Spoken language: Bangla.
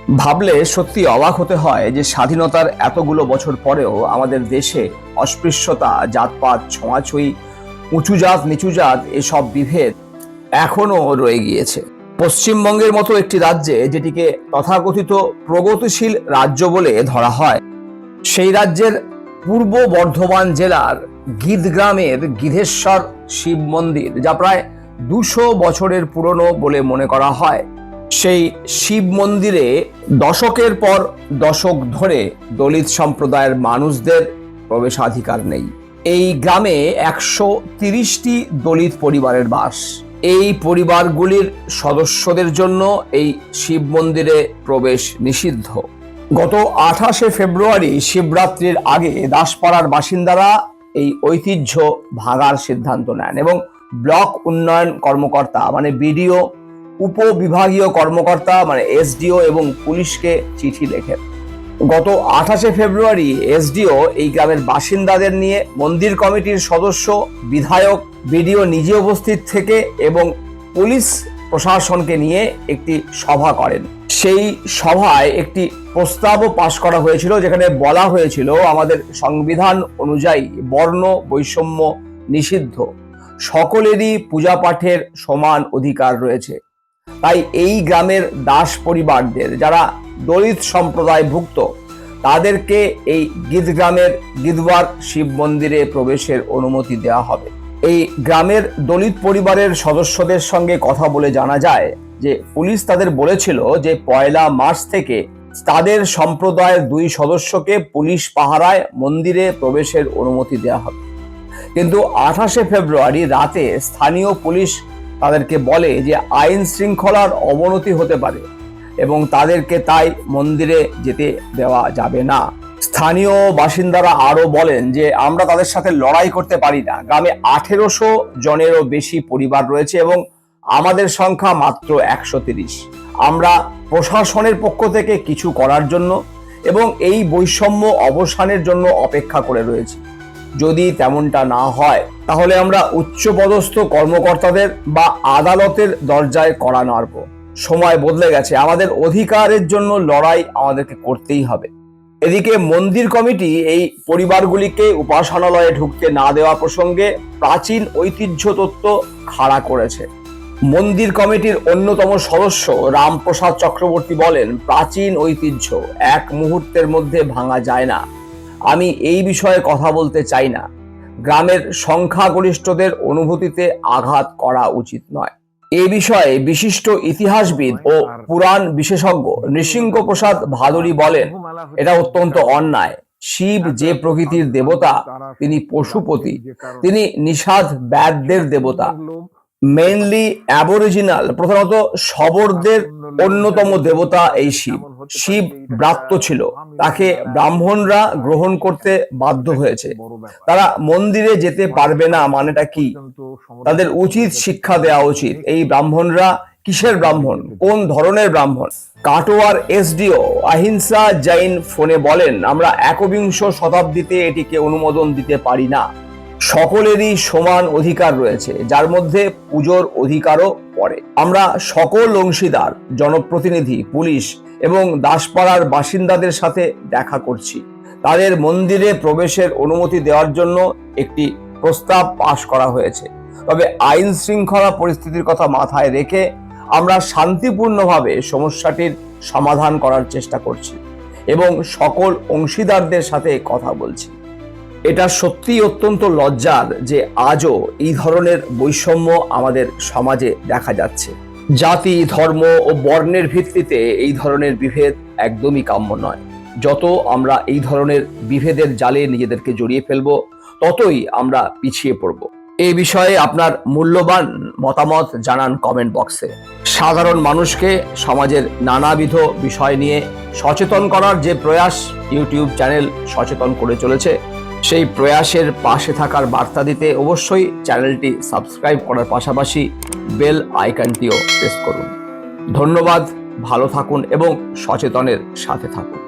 ভাবলে সত্যি অবাক হতে হয় যে স্বাধীনতার এতগুলো বছর পরেও আমাদের দেশে অস্পৃশ্যতা, জাতপাত, ছোঁয়াছুঁয়ি, উঁচু জাত নিচু জাত এসব বিভেদ এখনো রয়ে গিয়েছে। পশ্চিমবঙ্গের মতো একটি রাজ্যে, যেটিকে তথাকথিত প্রগতিশীল রাজ্য বলে ধরা হয়, সেই রাজ্যের পূর্ব বর্ধমান জেলার গীদগ্রামের গীধেশ্বর শিব মন্দির, যা প্রায় 200 বছরের পুরনো বলে মনে করা হয়, সেই শিব মন্দিরে দশকের পর দশক ধরে দলিত সম্প্রদায়ের মানুষদের প্রবেশাধিকার নেই। এই গ্রামে 130টি দলিত পরিবারের বাস। এই পরিবারগুলির সদস্যদের জন্য এই শিব মন্দিরে প্রবেশ নিষিদ্ধ। গত 28শে ফেব্রুয়ারি শিবরাত্রির আগে দাসপাড়ার বাসিন্দারা এই ঐতিহ্য ভাঙার সিদ্ধান্ত নেন এবং ব্লক উন্নয়ন কর্মকর্তা মানে বিডিও, উপবিভাগীয় কর্মকর্তা মানে এসডিও এবং পুলিশকে চিঠি লেখেন। গত 28শে ফেব্রুয়ারি এসডিও এই গ্রামের বাসিন্দাদের নিয়ে মন্দির কমিটির সদস্য, বিধায়ক, বিডিও নিজে উপস্থিত থেকে এবং পুলিশ প্রশাসনকে নিয়ে একটি সভা করেন। সেই সভায় একটি প্রস্তাবও পাশ করা হয়েছিল, যেখানে বলা হয়েছিল আমাদের সংবিধান অনুযায়ী বর্ণ বৈষম্য নিষিদ্ধ, সকলেরই পূজা পাঠের সমান অধিকার রয়েছে। তাই এই গ্রামের দাস পরিবারদের, যারা দলিত সম্প্রদায়ভুক্ত, তাদেরকে এই গীদগ্রামের গীদবার শিব মন্দিরে প্রবেশের অনুমতি দেওয়া হবে। এই গ্রামের দলিত পরিবারের সদস্যদের সঙ্গে কথা বলে জানা যায় যে পুলিশ তাদের বলেছিল যে 1 মার্চ থেকে তাদের সম্প্রদায়ের 2 সদস্যকে পুলিশ পাহারায় মন্দিরে প্রবেশের অনুমতি দেওয়া হবে। কিন্তু 28শে ফেব্রুয়ারি রাতে স্থানীয় পুলিশ তাদেরকে বলে যে আইন শৃঙ্খলার অবনতি হতে পারে এবং তাদেরকে তাই মন্দিরে যেতে দেওয়া যাবে না। স্থানীয় বাসিন্দারা আরো বলেন যে আমরা তাদের সাথে লড়াই করতে পারি না। গ্রামে 1800 জনেরও বেশি পরিবার রয়েছে এবং আমাদের সংখ্যা মাত্র 130। আমরা প্রশাসনের পক্ষ থেকে কিছু করার জন্য এবং এই বৈষম্য অবসানের জন্য অপেক্ষা করে রয়েছি। যদি তেমনটা না হয় তাহলে আমরা উচ্চপদস্থ কর্মকর্তাদের বা আদালতের দরজায় কড়া নাড়ব। সময় বদলে গেছে, আমাদের অধিকারের জন্য লড়াই আমাদেরকে করতেই হবে। এদিকে মন্দির কমিটি এই পরিবারগুলিকে উপাসনালয়ে ঢুকতে না দেওয়া প্রসঙ্গে প্রাচীন ঐতিহ্য তত্ত্ব খাড়া করেছে। মন্দির কমিটির অন্যতম সদস্য রামপ্রসাদ চক্রবর্তী বলেন, প্রাচীন ঐতিহ্য এক মুহূর্তের মধ্যে ভাঙা যায় না। আমি এই বিষয়ে কথা বলতে চাই না। গ্রামের সংখ্যাগরিষ্ঠদের অনুভূতিতে আঘাত করা উচিত নয়। এই বিষয়ে বিশিষ্ট ইতিহাসবিদ ও পুরাণ বিশেষজ্ঞ নৃসিংহ প্রসাদ ভাদুরী বলেন, এটা অত্যন্ত অন্যায়। শিব যে প্রকৃতির দেবতা, তিনি পশুপতি, তিনি নিষাদ ব্যাদদের দেবতা। মেইনলি অ্যাবরিজিনাল, প্রধানত শবরদের অন্যতম দেবতা এই শিব। শিব ব্রাত্য ছিল, তাকে ব্রাহ্মণরা গ্রহণ করতে বাধ্য হয়েছে। তারা মন্দিরে যেতে পারবে না মানেটা কি? তাদের উচিত শিক্ষা দেওয়া উচিত। এই ব্রাহ্মণরা কিসের ব্রাহ্মণ, কোন ধরনের ব্রাহ্মণ? কাটোয়ার এসডিও আহিংসা জৈন ফোনে বলেন, আমরা 21 শতাব্দীতে এটিকে অনুমোদন দিতে পারি না। সকলেরই সমান অধিকার রয়েছে, যার মধ্যে পুজোর অধিকারও পড়ে। আমরা সকল অংশীদার, জনপ্রতিনিধি, পুলিশ এবং দাসপাড়ার বাসিন্দাদের সাথে দেখা করছি। তাদের মন্দিরে প্রবেশের অনুমতি দেওয়ার জন্য একটি প্রস্তাব পাশ করা হয়েছে। তবে আইন শৃঙ্খলা পরিস্থিতির কথা মাথায় রেখে আমরা শান্তিপূর্ণভাবে সমস্যাটির সমাধান করার চেষ্টা করছি এবং সকল অংশীদারদের সাথে কথা বলছি। এটা সত্যিই অত্যন্ত লজ্জার যে আজও এই ধরনের বৈষম্য আমাদের সমাজে দেখা যাচ্ছে। জাতি, ধর্ম ও বর্ণের ভিত্তিতে এই ধরনের বিভেদ একদমই কাম্য নয়। যত আমরা এই ধরনের বিভেদের জালে নিজেদেরকে জড়িয়ে ফেলব, ততই আমরা পিছিয়ে পড়ব। এই বিষয়ে আপনার মূল্যবান মতামত জানান কমেন্ট বক্সে। সাধারণ মানুষকে সমাজের নানাবিধ বিষয় নিয়ে সচেতন করার যে প্রয়াস ইউটিউব চ্যানেল সচেতন করে চলেছে, সেই প্রয়াসের পাশে থাকার বার্তা দিতে অবশ্যই চ্যানেলটি সাবস্ক্রাইব করার পাশাপাশি বেল আইকনটিও প্রেস করুন। ধন্যবাদ, ভালো থাকুন এবং সচেতনের সাথে থাকুন।